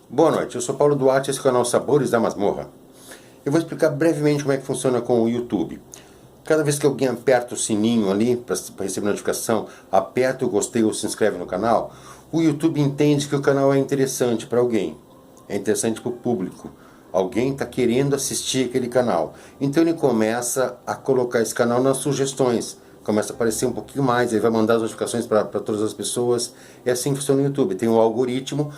Boa noite, eu sou Paulo Duarte, esse é o canal Sabores da Masmorra. Eu vou explicar brevemente como é que funciona com o YouTube. Cada vez que alguém aperta o sininho ali para receber notificação, aperta o gostei ou se inscreve no canal, o YouTube entende que o canal é interessante para alguém, é interessante para o público. Alguém está querendo assistir aquele canal. Então ele começa a colocar esse canal nas sugestões. Começa a aparecer um pouquinho mais, ele vai mandar as notificações para todas as pessoas. É assim que funciona o YouTube. Tem o algoritmo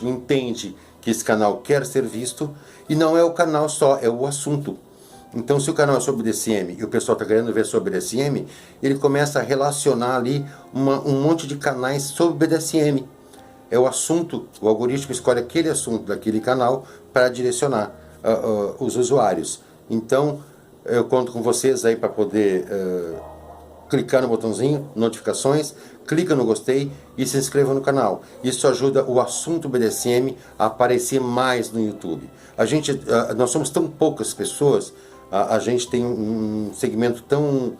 entende que esse canal quer ser visto, e não é o canal só, é o assunto. Então, se o canal é sobre DCM e o pessoal está querendo ver sobre BDSM, ele começa a relacionar ali um monte de canais sobre BDSM. É o assunto, o algoritmo escolhe aquele assunto daquele canal para direcionar os usuários. Então, eu conto com vocês aí para poder clicar no botãozinho, notificações, clica no gostei e se inscreva no canal. Isso ajuda o assunto BDSM a aparecer mais no YouTube. Nós somos tão poucas pessoas, a gente tem um segmento tão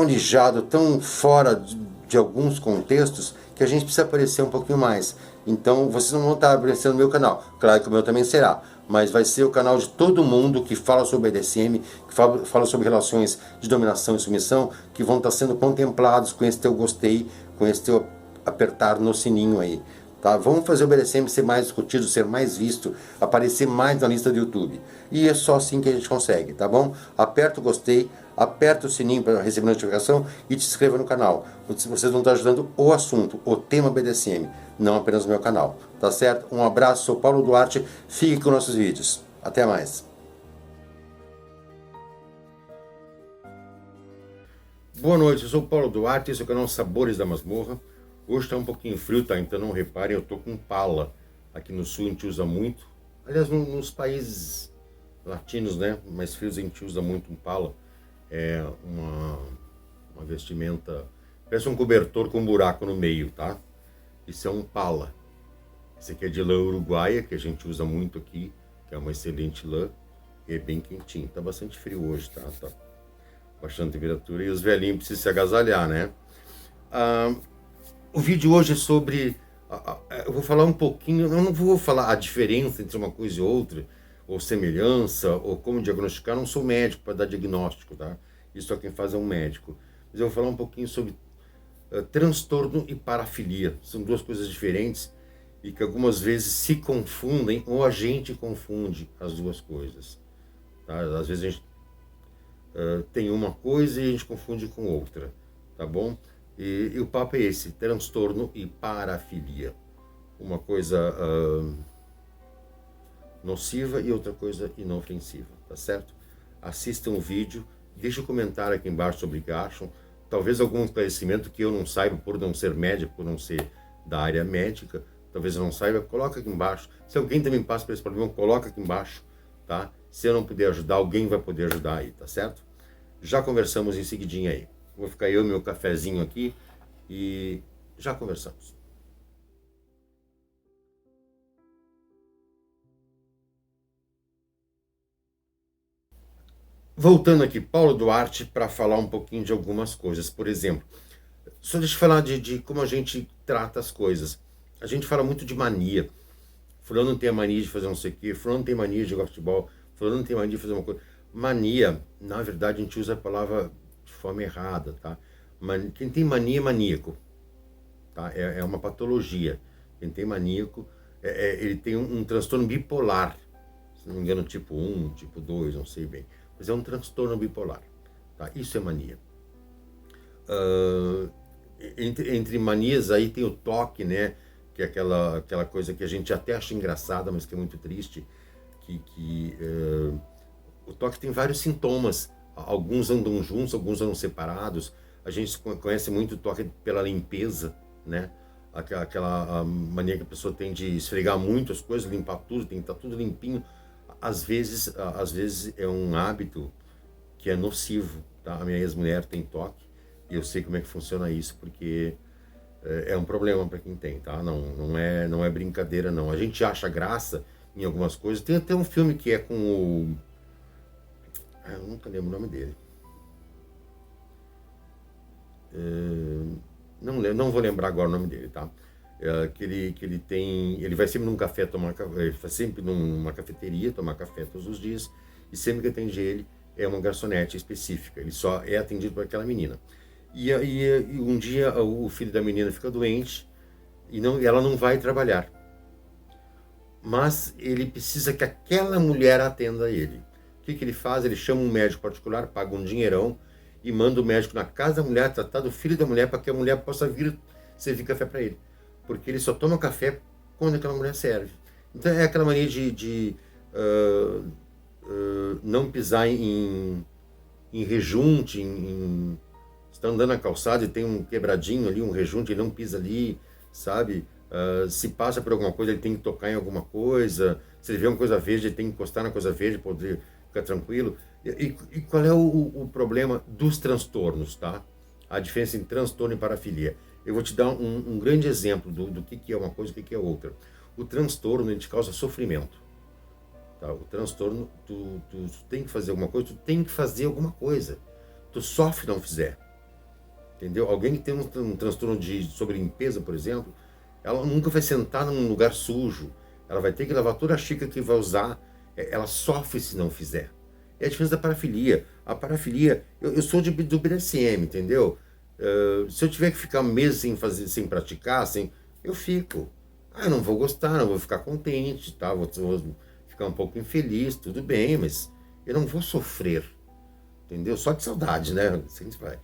alijado, tão fora de alguns contextos, que a gente precisa aparecer um pouquinho mais. Então, vocês não vão estar aparecendo no meu canal. Claro que o meu também será. Mas vai ser o canal de todo mundo que fala sobre BDSM, que fala sobre relações de dominação e submissão, que vão estar sendo contemplados com esse teu gostei, com esse teu apertar no sininho aí. Tá? Vamos fazer o BDSM ser mais discutido, ser mais visto, aparecer mais na lista do YouTube. E é só assim que a gente consegue, tá bom? Aperta o gostei, aperta o sininho para receber notificação e te inscreva no canal. Vocês vão estar ajudando o assunto, o tema BDSM, não apenas o meu canal. Tá certo? Um abraço, sou Paulo Duarte, fique com nossos vídeos. Até mais. Boa noite, eu sou o Paulo Duarte, esse é o canal Sabores da Masmorra. Hoje está um pouquinho frio, tá? Então não reparem, eu tô com pala. Aqui no sul a gente usa muito. Aliás, nos países latinos, né, mais frios, a gente usa muito um pala. É uma vestimenta, parece um cobertor com um buraco no meio, tá? Isso é um pala. Esse aqui é de lã uruguaia, que a gente usa muito aqui, que é uma excelente lã. E é bem quentinho. Tá bastante frio hoje, tá? Tá baixando a temperatura e os velhinhos precisam se agasalhar, né? O vídeo hoje é sobre... eu vou falar um pouquinho, eu não vou falar a diferença entre uma coisa e outra, ou semelhança, ou como diagnosticar. Eu não sou médico para dar diagnóstico, tá? Isso só quem faz é um médico. Mas eu vou falar um pouquinho sobre transtorno e parafilia. São duas coisas diferentes e que algumas vezes se confundem, ou a gente confunde as duas coisas. Tá? Às vezes a gente tem uma coisa e a gente confunde com outra, tá bom? E o papo é esse, transtorno e parafilia. Uma coisa nociva e outra coisa inofensiva, tá certo? Assistam o vídeo, deixe um comentário aqui embaixo sobre o que acham. Talvez algum esclarecimento que eu não saiba, por não ser médico, por não ser da área médica, talvez eu não saiba, coloca aqui embaixo. Se alguém também passa por esse problema, coloca aqui embaixo, tá? Se eu não puder ajudar, alguém vai poder ajudar aí, tá certo? Já conversamos em seguidinha aí. Vou ficar eu e meu cafezinho aqui e já conversamos. Voltando aqui, Paulo Duarte, para falar um pouquinho de algumas coisas. Por exemplo, só deixa eu falar de como a gente trata as coisas. A gente fala muito de mania. Fulano tem a mania de fazer não sei o quê, fulano tem mania de jogar futebol, fulano tem mania de fazer uma coisa. Mania, na verdade, a gente usa a palavra de forma errada, tá? Quem tem mania é maníaco, tá? É uma patologia. Quem tem maníaco, ele tem um transtorno bipolar. Se não me engano, tipo 1, tipo 2, não sei bem. Mas é um transtorno bipolar, tá? Isso é mania. Entre manias aí tem o toque, né? Que é aquela coisa que a gente até acha engraçada, mas que é muito triste. O toque tem vários sintomas. Alguns andam juntos, alguns andam separados. A gente conhece muito o toque pela limpeza, né? Aquela mania que a pessoa tem de esfregar muito as coisas, limpar tudo, tem que estar tudo limpinho. Às vezes é um hábito que é nocivo, tá? A minha ex-mulher tem toque e eu sei como é que funciona isso, porque é um problema para quem tem, tá? Não é brincadeira, não. A gente acha graça em algumas coisas. Tem até um filme que é com o... eu nunca lembro o nome dele. Não vou lembrar agora o nome dele, tá? Ele vai sempre num café tomar café, ele vai sempre numa cafeteria tomar café todos os dias, e sempre que atende ele é uma garçonete específica, ele só é atendido por aquela menina. E aí um dia o filho da menina fica doente e ela não vai trabalhar, mas ele precisa que aquela mulher atenda ele. O que ele faz? Ele chama um médico particular, paga um dinheirão e manda o médico na casa da mulher tratar do filho da mulher para que a mulher possa vir servir café para ele, porque ele só toma café quando aquela mulher serve. Então é aquela mania de não pisar em rejunte, você está andando na calçada e tem um quebradinho ali, um rejunte, ele não pisa ali, sabe? Se passa por alguma coisa, ele tem que tocar em alguma coisa. Se ele vê uma coisa verde, ele tem que encostar na coisa verde para poder ficar tranquilo. E qual é o problema dos transtornos, tá? A diferença entre transtorno e parafilia. Eu vou te dar um grande exemplo do que é uma coisa e o que é outra. O transtorno, ele te causa sofrimento. Tá? O transtorno, tu tem que fazer alguma coisa, tu tem que fazer alguma coisa. Tu sofre se não fizer. Entendeu? Alguém que tem um transtorno sobre limpeza, por exemplo, ela nunca vai sentar num lugar sujo. Ela vai ter que lavar toda a xícara que vai usar. Ela sofre se não fizer. É a diferença da parafilia. A parafilia, eu sou do BDSM, entendeu? Se eu tiver que ficar um mês sem praticar, eu fico. Eu não vou gostar, não vou ficar contente, tá? Vou ficar um pouco infeliz, tudo bem, mas eu não vou sofrer, entendeu? Só de saudade, né? Assim vai.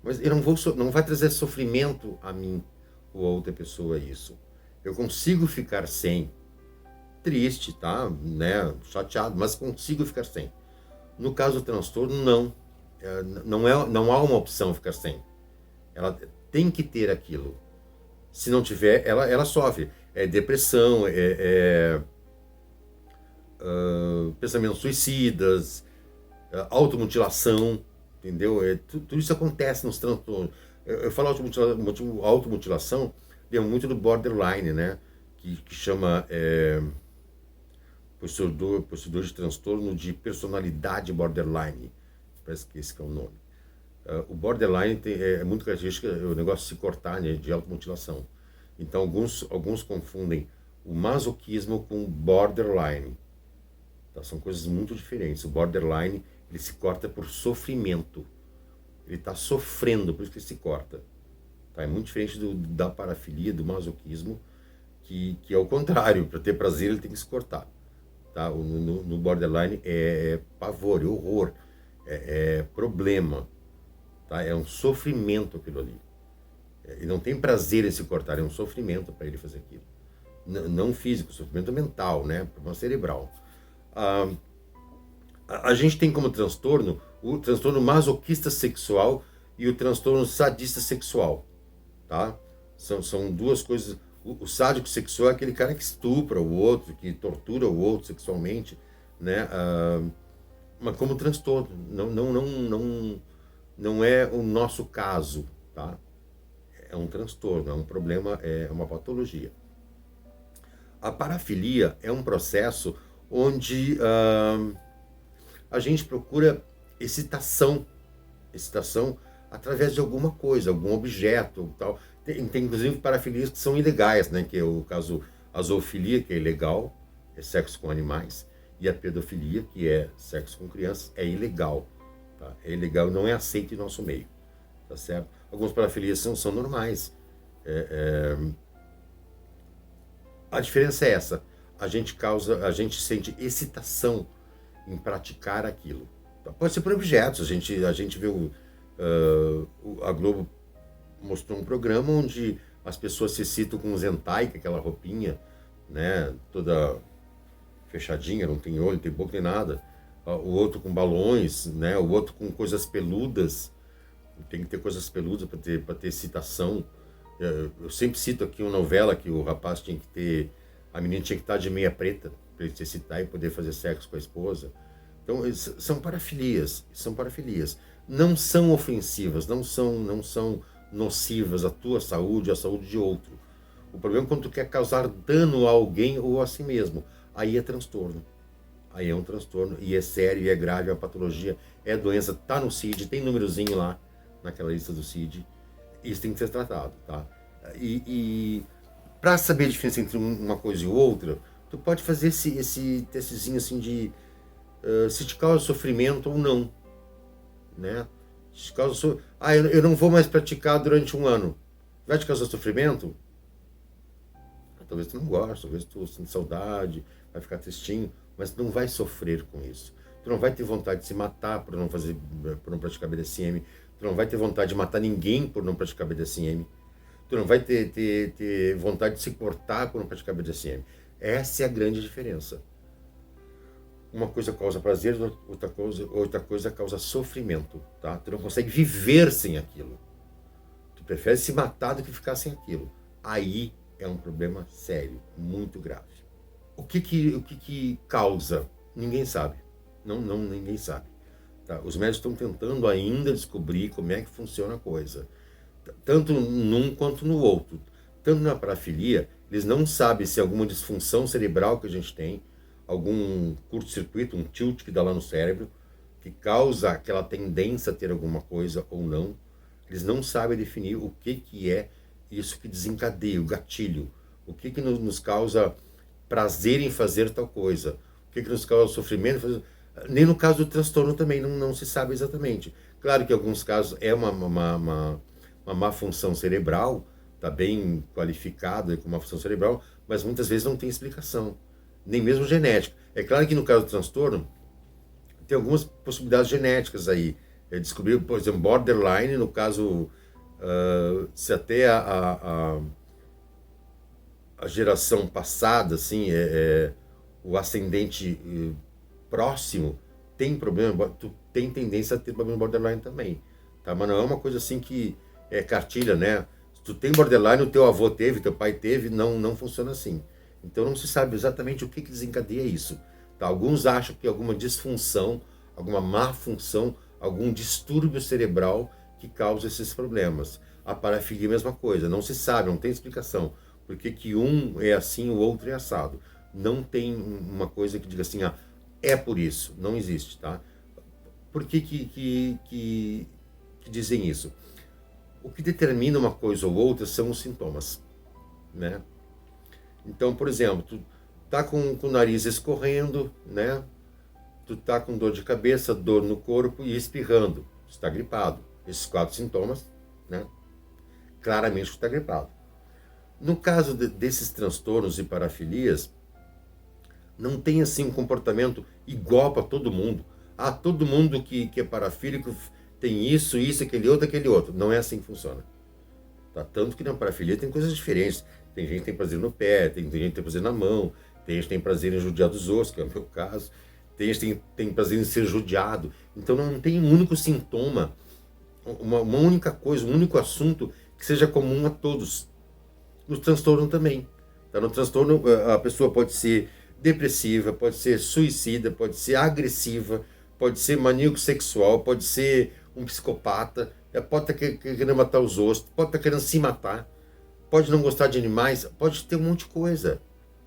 Mas eu não vai trazer sofrimento a mim ou a outra pessoa isso. Eu consigo ficar sem, triste, tá? Né? Chateado, mas consigo ficar sem. No caso do transtorno, não. Não há uma opção ficar sem. Ela tem que ter aquilo. Se não tiver, ela sofre. É depressão, pensamentos suicidas, automutilação, entendeu? Tudo isso acontece nos transtornos. Eu falo automutilação, lembro muito do borderline, né? Que chama possuidor de transtorno de personalidade borderline. Parece que esse que é o nome. O borderline é muito característico, o negócio de se cortar, né, de automutilação. Então alguns confundem o masoquismo com borderline. Tá? São coisas muito diferentes. O borderline, ele se corta por sofrimento. Ele está sofrendo, por isso que ele se corta. Tá? É muito diferente da parafilia, do masoquismo, que é o contrário. Para ter prazer, ele tem que se cortar. Tá? No borderline é pavor, é horror, é problema. Tá? É um sofrimento aquilo ali. Ele não tem prazer em se cortar, é um sofrimento para ele fazer aquilo. Não físico, sofrimento mental, né? Problema cerebral. A gente tem como transtorno o transtorno masoquista sexual e o transtorno sadista sexual. Tá? São duas coisas. O sádico sexual é aquele cara que estupra o outro, que tortura o outro sexualmente, né? Mas como transtorno, não é o nosso caso, tá? É um transtorno, é um problema, é uma patologia. A parafilia é um processo onde a gente procura excitação através de alguma coisa, algum objeto, tal. Tem inclusive parafilias que são ilegais, né? Que é o caso a zoofilia, que é ilegal, é sexo com animais, e a pedofilia, que é sexo com crianças, é ilegal. Tá? É ilegal, não é aceito em nosso meio, tá certo? Algumas parafilias são normais. A diferença é essa: a gente sente excitação em praticar aquilo. Pode ser por objetos. A gente vê a Globo mostrou um programa onde as pessoas se excitam com um zentai, que é aquela roupinha, né, toda fechadinha, não tem olho, não tem boca, nem nada. O outro com balões, né, o outro com coisas peludas. Tem que ter coisas peludas para ter excitação. Eu sempre cito aqui uma novela que o rapaz tinha que ter, a menina tinha que estar de meia preta para ele se excitar e poder fazer sexo com a esposa. Então, são parafilias. Não são ofensivas, não são nocivas à tua saúde, à saúde de outro. O problema é quando tu quer causar dano a alguém ou a si mesmo. Aí é transtorno. Aí é um transtorno, e é sério, e é grave, é uma patologia, é doença, tá no CID, tem númerozinho lá, naquela lista do CID. Isso tem que ser tratado, tá? E Para saber a diferença entre uma coisa e outra, tu pode fazer esse testezinho assim de se te causa sofrimento ou não, né? Se te causa eu não vou mais praticar durante um ano. Vai te causar sofrimento? Talvez tu não goste, talvez tu sinta saudade, vai ficar tristinho, mas tu não vai sofrer com isso. Tu não vai ter vontade de se matar por não praticar BDSM. Tu não vai ter vontade de matar ninguém por não praticar BDSM. Tu não vai ter vontade de se cortar por não praticar BDSM. Essa é a grande diferença. Uma coisa causa prazer, outra coisa causa sofrimento, tá? Tu não consegue viver sem aquilo. Tu prefere se matar do que ficar sem aquilo. Aí é um problema sério, muito grave. O que causa? Ninguém sabe. Ninguém sabe. Tá? Os médicos estão tentando ainda descobrir como é que funciona a coisa. Tanto num quanto no outro. Tanto na parafilia, eles não sabem se é alguma disfunção cerebral que a gente tem, algum curto-circuito, um tilt que dá lá no cérebro, que causa aquela tendência a ter alguma coisa ou não. Eles não sabem definir o que é isso que desencadeia, o gatilho. O que nos causa prazer em fazer tal coisa. O que nos causa sofrimento. Nem no caso do transtorno também não se sabe exatamente. Claro que em alguns casos é uma má função cerebral, está bem qualificado com uma função cerebral, mas muitas vezes não tem explicação, nem mesmo genética. É claro que no caso do transtorno, tem algumas possibilidades genéticas aí. Descobrir, por exemplo, borderline, no caso, se até a geração passada, assim, o ascendente próximo tem problema, tu tem tendência a ter problema borderline também, tá? Mas não é uma coisa assim que é cartilha, né? Se tu tem borderline, o teu avô teve, teu pai teve, não funciona assim. Então não se sabe exatamente o que desencadeia isso, tá? Alguns acham que é alguma disfunção, alguma má função, algum distúrbio cerebral que causa esses problemas. A parafilia é a mesma coisa, não se sabe, não tem explicação. Por que um é assim, o outro é assado. Não tem uma coisa que diga assim, é por isso, não existe, tá? Por que dizem isso? O que determina uma coisa ou outra são os sintomas, né? Então, por exemplo, tu tá com o nariz escorrendo, né? Tu tá com dor de cabeça, dor no corpo e espirrando, tu está gripado. Esses 4 sintomas, né? Claramente tu está gripado. No caso desses transtornos e parafilias, não tem assim um comportamento igual para todo mundo. Todo mundo que é parafílico tem isso, aquele outro. Não é assim que funciona. Tá? Tanto que na parafilia tem coisas diferentes. Tem gente que tem prazer no pé, tem gente que tem prazer na mão, tem gente que tem prazer em judiar dos ossos, que é o meu caso. Tem gente que tem prazer em ser judiado. Então não tem um único sintoma, uma única coisa, um único assunto que seja comum a todos. No transtorno também. Tá? No transtorno a pessoa pode ser depressiva, pode ser suicida, pode ser agressiva, pode ser maníaco sexual, pode ser um psicopata, pode estar querendo matar os outros, pode estar querendo se matar, pode não gostar de animais, pode ter um monte de coisa,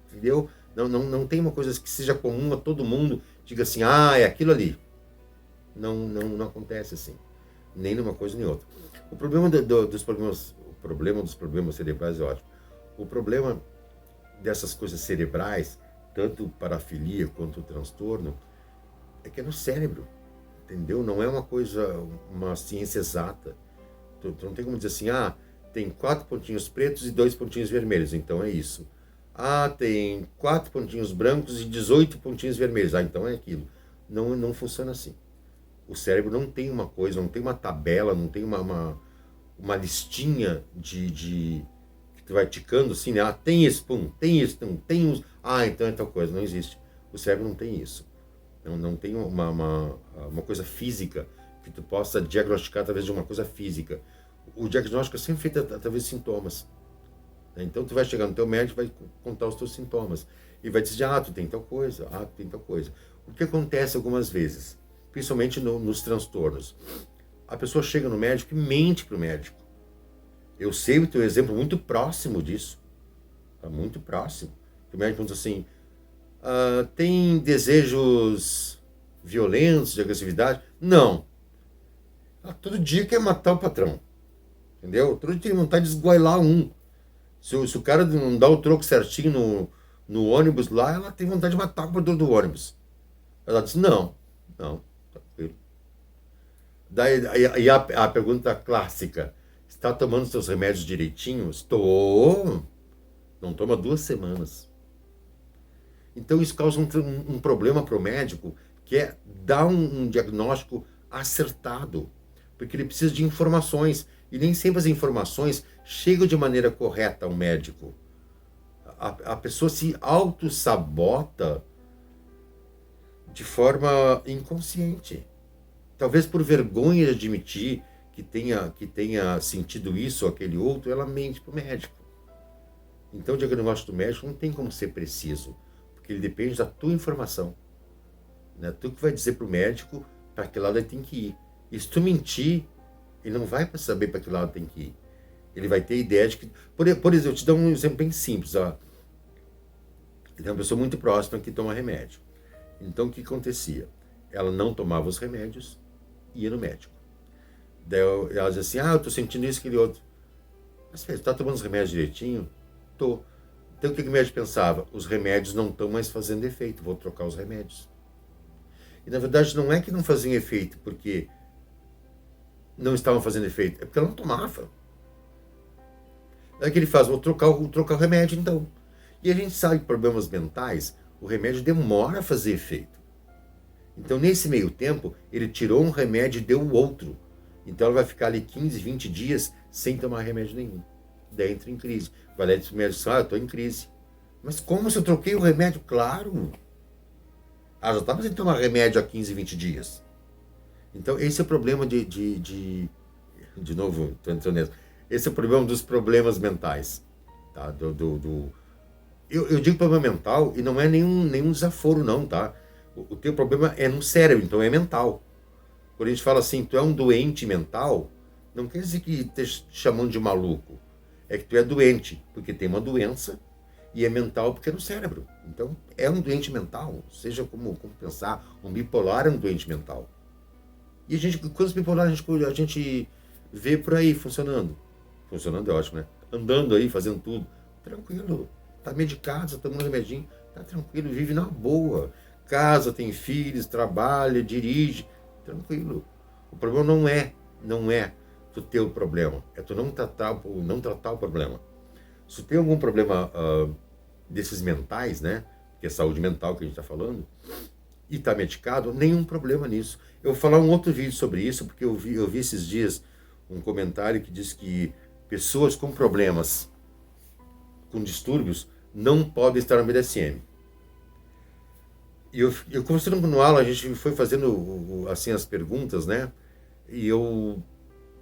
entendeu? Não tem uma coisa que seja comum a todo mundo, diga assim, é aquilo ali. Não acontece assim, nem numa coisa nem outra. O problema dos problemas cerebrais é ótimo. O problema dessas coisas cerebrais, tanto parafilia quanto o transtorno, é que é no cérebro, entendeu? Não é uma ciência exata. Tu não tem como dizer assim, tem 4 pontinhos pretos e 2 pontinhos vermelhos, então é isso. Tem 4 pontinhos brancos e 18 pontinhos vermelhos, então é aquilo. Não funciona assim. O cérebro não tem uma coisa, não tem uma tabela, não tem uma listinha de que tu vai ticando assim, né? Tem isso, tem isso, tem uns. Então é tal coisa. Não existe. O cérebro não tem isso. Não tem uma coisa física que tu possa diagnosticar através de uma coisa física. O diagnóstico é sempre feito através de sintomas. Então tu vai chegar no teu médico e vai contar os teus sintomas. E vai dizer, tu tem tal coisa, tu tem tal coisa. O que acontece algumas vezes, principalmente nos transtornos? A pessoa chega no médico e mente para o médico. Eu sei o teu exemplo muito próximo disso. Tá muito próximo. O médico diz assim, tem desejos violentos, de agressividade? Não. Todo dia quer matar o patrão. Entendeu? Todo dia tem vontade de esgoelar um. Se o cara não dá o troco certinho no ônibus lá, ela tem vontade de matar o comprador do ônibus. Ela diz, não, não, tranquilo. Daí, a pergunta clássica, está tomando seus remédios direitinho? Estou. Não toma 2 semanas. Então isso causa um problema para o médico, que é dar um diagnóstico acertado, porque ele precisa de informações, e nem sempre as informações chegam de maneira correta ao médico. A pessoa se auto-sabota de forma inconsciente. Talvez por vergonha de admitir que tenha sentido isso ou aquele outro, ela mente para o médico. Então o diagnóstico do médico não tem como ser preciso, porque ele depende da tua informação. Né? Tu que vai dizer para o médico para que lado ele tem que ir. E se tu mentir, ele não vai saber para que lado tem que ir. Ele vai ter ideia de que... Por exemplo, eu te dou um exemplo bem simples. Ó. Tem uma pessoa muito próxima que toma remédio. Então o que acontecia? Ela não tomava os remédios, ia no médico. Daí ela dizia assim, eu tô sentindo isso, aquele outro. Mas você tá tomando os remédios direitinho? Tô. Então o que o médico pensava? Os remédios não estão mais fazendo efeito, vou trocar os remédios. E na verdade não é que não faziam efeito porque não estavam fazendo efeito, é porque ela não tomava. Aí que ele faz, vou trocar o remédio então. E a gente sabe que problemas mentais, o remédio demora a fazer efeito. Então nesse meio tempo, ele tirou um remédio e deu o outro. Então ela vai ficar ali 15, 20 dias sem tomar remédio nenhum. Daí entra em crise. Vai lá e diz, médico, eu estou em crise. Mas como se eu troquei o remédio? Claro. Já estava sem tomar remédio há 15, 20 dias. Então esse é o problema de novo, estou entrando nessa. Esse é o problema dos problemas mentais. Tá? Eu digo problema mental e não é nenhum desaforo não, tá? O teu problema é no cérebro, então é mental. Quando a gente fala assim, tu é um doente mental, não quer dizer que esteja te chamando de maluco. É que tu é doente, porque tem uma doença, e é mental porque é no cérebro. Então, é um doente mental, seja como pensar, um bipolar é um doente mental. E quantos bipolares a gente vê por aí funcionando? Funcionando é ótimo, né? Andando aí, fazendo tudo. Tranquilo, tá medicado, tá tomando remedinho, tá tranquilo, vive na boa. Casa, tem filhos, trabalha, dirige, tranquilo. O problema não é tu ter o problema, é tu não tratar o problema. Se tu tem algum problema desses mentais, né, que é saúde mental que a gente está falando, e está medicado, nenhum problema nisso. Eu vou falar um outro vídeo sobre isso, porque eu vi esses dias um comentário que diz que pessoas com problemas, com distúrbios, não podem estar no BDSM. E eu conversando no aula, a gente foi fazendo assim as perguntas, né? E eu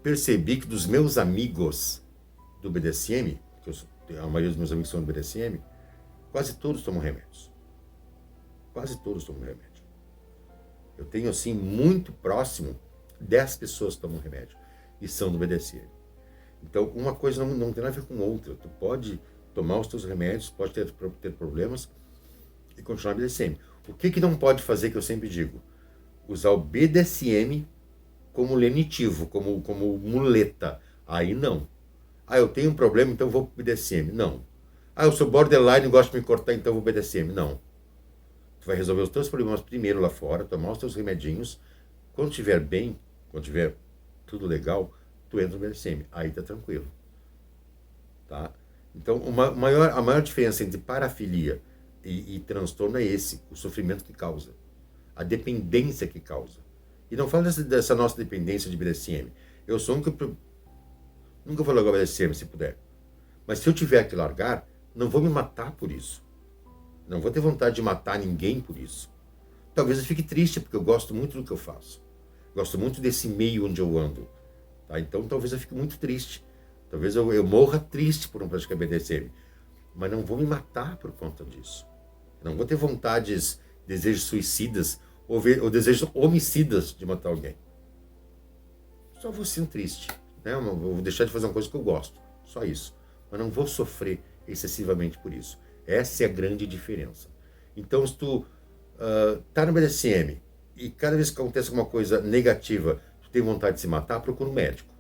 percebi que dos meus amigos do BDSM, a maioria dos meus amigos são do BDSM, quase todos tomam remédios. Quase todos tomam remédio. Eu tenho assim, muito próximo, 10 pessoas que tomam remédio e são do BDSM. Então, uma coisa não tem nada a ver com outra. Tu pode tomar os teus remédios, pode ter problemas e continuar no BDSM. O que não pode fazer, que eu sempre digo? Usar o BDSM como lenitivo, como muleta. Aí não. Eu tenho um problema, então vou pro BDSM. Não. Eu sou borderline, gosto de me cortar, então vou pro BDSM. Não. Tu vai resolver os teus problemas primeiro lá fora, tomar os teus remedinhos. Quando estiver bem, quando tiver tudo legal, tu entra no BDSM. Aí tá tranquilo. Tá? Então, a maior diferença entre parafilia e transtorno é esse, o sofrimento que causa, a dependência que causa. E não falo dessa nossa dependência de BDSM. Eu sou um que nunca vou largar o BDSM se puder. Mas se eu tiver que largar, não vou me matar por isso. Não vou ter vontade de matar ninguém por isso. Talvez eu fique triste, porque eu gosto muito do que eu faço. Gosto muito desse meio onde eu ando. Tá? Então talvez eu fique muito triste. Talvez eu morra triste por não praticar BDSM. Mas não vou me matar por conta disso. Não vou ter vontades, desejos suicidas ou desejos homicidas de matar alguém. Só vou ser triste. Né? Eu vou deixar de fazer uma coisa que eu gosto. Só isso. Mas não vou sofrer excessivamente por isso. Essa é a grande diferença. Então, se tu tá no BDSM e cada vez que acontece alguma coisa negativa, tu tem vontade de se matar, procura um médico.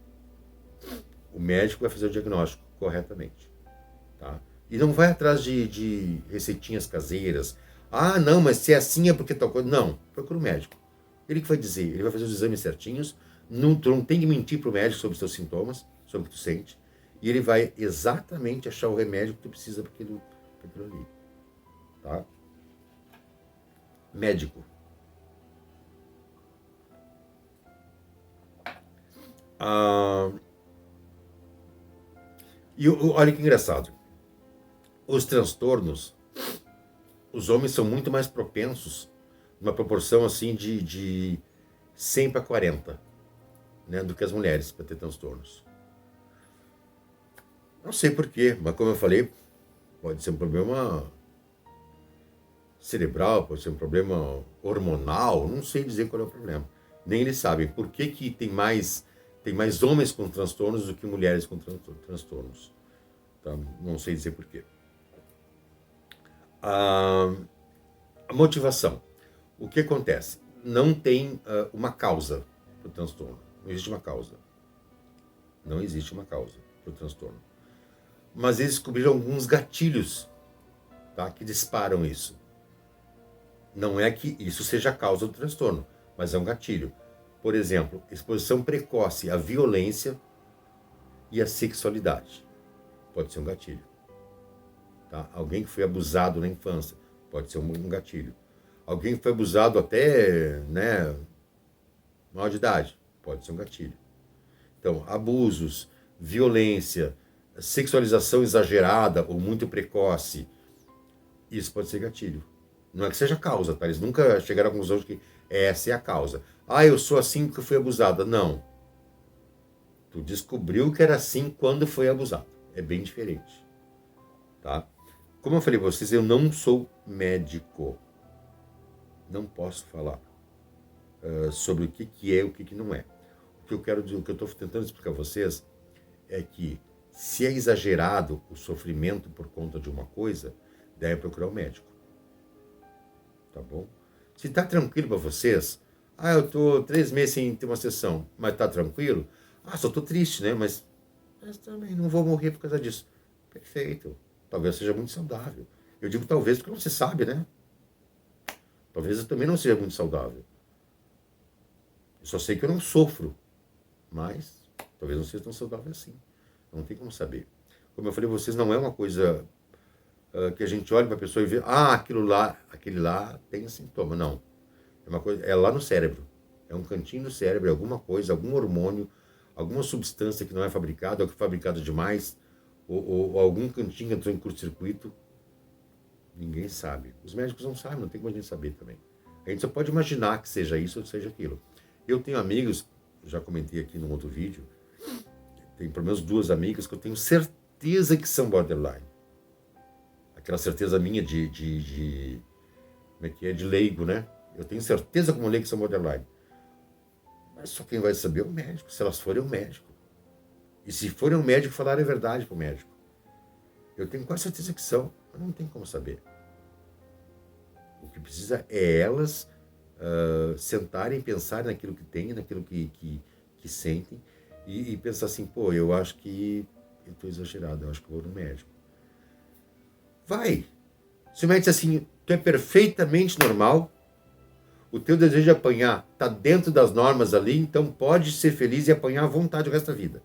O médico vai fazer o diagnóstico corretamente. tá? E não vai atrás de receitinhas caseiras. Ah, não, mas se é assim é porque tal coisa. Não, procura o médico. Ele que vai dizer, ele vai fazer os exames certinhos. Não, tu não tem que mentir pro médico sobre os teus sintomas, sobre o que tu sente. E ele vai exatamente achar o remédio que tu precisa para aquilo ali. Tá? Médico. E olha que engraçado. Os transtornos, os homens são muito mais propensos, numa proporção assim de 100 para 40, né, do que as mulheres para ter transtornos. Não sei porquê, mas como eu falei, pode ser um problema cerebral, pode ser um problema hormonal, não sei dizer qual é o problema. Nem eles sabem por que tem mais homens com transtornos do que mulheres com transtornos. Tá? Não sei dizer porquê. A motivação. O que acontece? Não tem uma causa para o transtorno. Não existe uma causa. Não existe uma causa para o transtorno. Mas eles descobriram alguns gatilhos, tá, que disparam isso. Não é que isso seja a causa do transtorno, mas é um gatilho. Por exemplo, exposição precoce à violência e à sexualidade. Pode ser um gatilho. Tá? Alguém que foi abusado na infância, pode ser um gatilho. Alguém que foi abusado até, né, maior de idade, pode ser um gatilho. Então, abusos, violência, sexualização exagerada ou muito precoce, isso pode ser gatilho. Não é que seja causa, tá? Eles nunca chegaram à conclusão de que essa é a causa. Ah, eu sou assim porque fui abusada. Não. Tu descobriu que era assim quando foi abusado. É bem diferente. Tá? Como eu falei para vocês, eu não sou médico. Não posso falar sobre o que é e o que não é. O que eu estou tentando explicar a vocês é que se é exagerado o sofrimento por conta de uma coisa, deve procurar o médico. Tá bom? Se tá tranquilo para vocês, eu tô 3 meses sem ter uma sessão, mas tá tranquilo? Só tô triste, né? Mas também não vou morrer por causa disso. Perfeito. Talvez seja muito saudável. Eu digo talvez porque não se sabe, né? Talvez eu também não seja muito saudável. Eu só sei que eu não sofro, mas talvez não seja tão saudável assim. Não tem como saber. Como eu falei, vocês não é uma coisa que a gente olha para a pessoa e vê, aquele lá tem sintoma. Não. É uma coisa, é lá no cérebro. É um cantinho do cérebro, alguma coisa, algum hormônio, alguma substância que não é fabricada, ou que é fabricada demais, ou algum cantinho entrou em curto-circuito. Ninguém sabe. Os médicos não sabem, não tem como a gente saber também. A gente só pode imaginar que seja isso ou seja aquilo. Eu tenho amigos, já comentei aqui num outro vídeo, tem pelo menos 2 amigas que eu tenho certeza que são borderline. Aquela certeza minha como é que é? De leigo, né? Eu tenho certeza como leigo que são borderline. Mas só quem vai saber é o médico, se elas forem o médico. E se forem o médico, falar a verdade para o médico. Eu tenho quase certeza que são, mas não tem como saber. O que precisa é elas sentarem e pensarem naquilo que têm, naquilo que sentem, e pensar assim, eu acho que eu estou exagerado, eu acho que eu vou no médico. Vai! Se o médico diz assim, tu é perfeitamente normal, o teu desejo de apanhar está dentro das normas ali, então pode ser feliz e apanhar à vontade o resto da vida.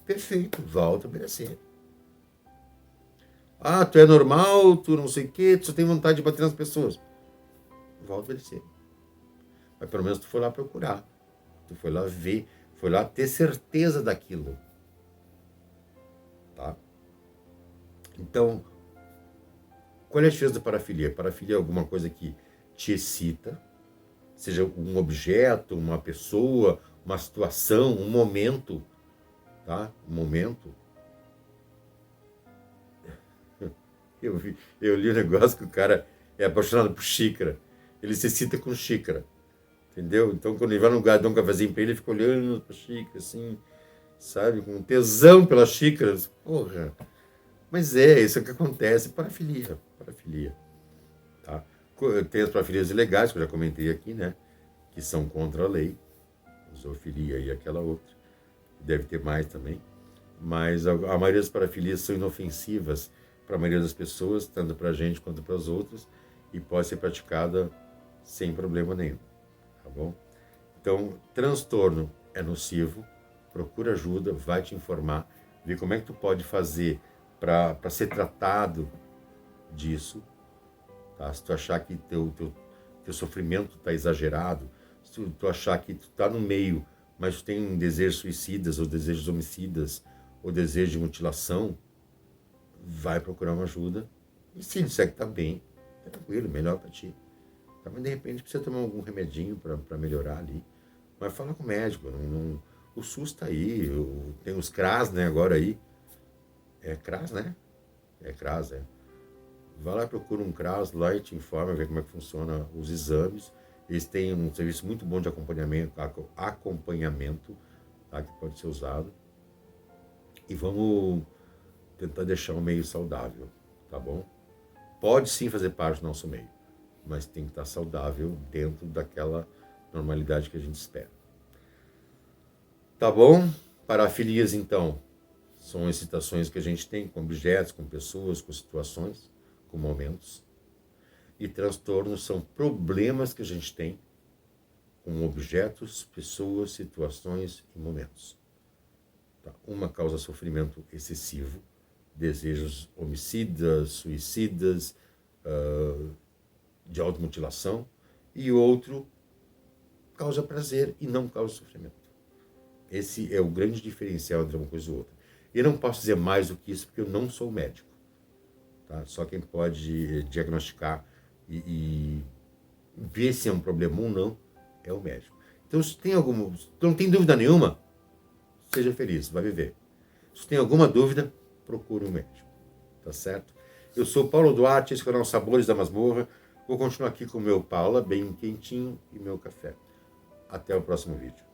Perfeito, volta a obedecer. Tu é normal, tu não sei o quê, tu só tem vontade de bater nas pessoas. Volta a obedecer. Mas pelo menos tu foi lá procurar. Tu foi lá ver, foi lá ter certeza daquilo. Tá? Então, qual é a diferença da parafilia? Parafilia é alguma coisa que te excita, seja um objeto, uma pessoa, uma situação, um momento, tá? Um momento. Eu li um negócio que o cara é apaixonado por xícara. Ele se excita com xícara. Entendeu? Então, quando ele vai num lugar, dá um cafezinho pra ele fica olhando pra xícara, assim, sabe? Com tesão pela xícara. Porra! Mas isso é o que acontece. Parafilia. Tá? Tem as parafilias ilegais, que eu já comentei aqui, né? Que são contra a lei. Zoofilia e aquela outra. Deve ter mais também. Mas a maioria das parafilias são inofensivas. para a maioria das pessoas, tanto para a gente quanto para os outros, e pode ser praticada sem problema nenhum, tá bom? Então, transtorno é nocivo, procura ajuda, vai te informar, vê como é que tu pode fazer para ser tratado disso, tá? Se tu achar que teu sofrimento está exagerado, se tu achar que tu está no meio, mas tu tem desejos suicidas, ou desejos homicidas, ou desejo de mutilação, vai procurar uma ajuda. E se disser que está bem, é tranquilo, melhor para ti. Tá? Mas de repente precisa tomar algum remedinho para melhorar ali. Mas fala com o médico. O SUS está aí, tem os CRAS, né, agora aí. É CRAS, né? É CRAS, é. Vai lá, procura um CRAS lá e te informa, vê como é que funciona os exames. Eles têm um serviço muito bom de acompanhamento, tá, que pode ser usado. E vamos tentar deixar o meio saudável, tá bom? Pode sim fazer parte do nosso meio, mas tem que estar saudável dentro daquela normalidade que a gente espera. Tá bom? Parafilias, então, são excitações que a gente tem com objetos, com pessoas, com situações, com momentos. E transtornos são problemas que a gente tem com objetos, pessoas, situações e momentos. Tá? Uma causa sofrimento excessivo, desejos homicidas, suicidas, de automutilação, e outro causa prazer e não causa sofrimento. Esse é o grande diferencial entre uma coisa e outra. E não posso dizer mais do que isso, porque eu não sou médico. Tá? Só quem pode diagnosticar e ver se é um problema ou não é o médico. Então, se tem não tem dúvida nenhuma, seja feliz, vai viver. Se tem alguma dúvida, procure um médico. Tá certo? Eu sou Paulo Duarte, esse canal Sabores da Masmorra. Vou continuar aqui com o meu Paula, bem quentinho, e meu café. Até o próximo vídeo.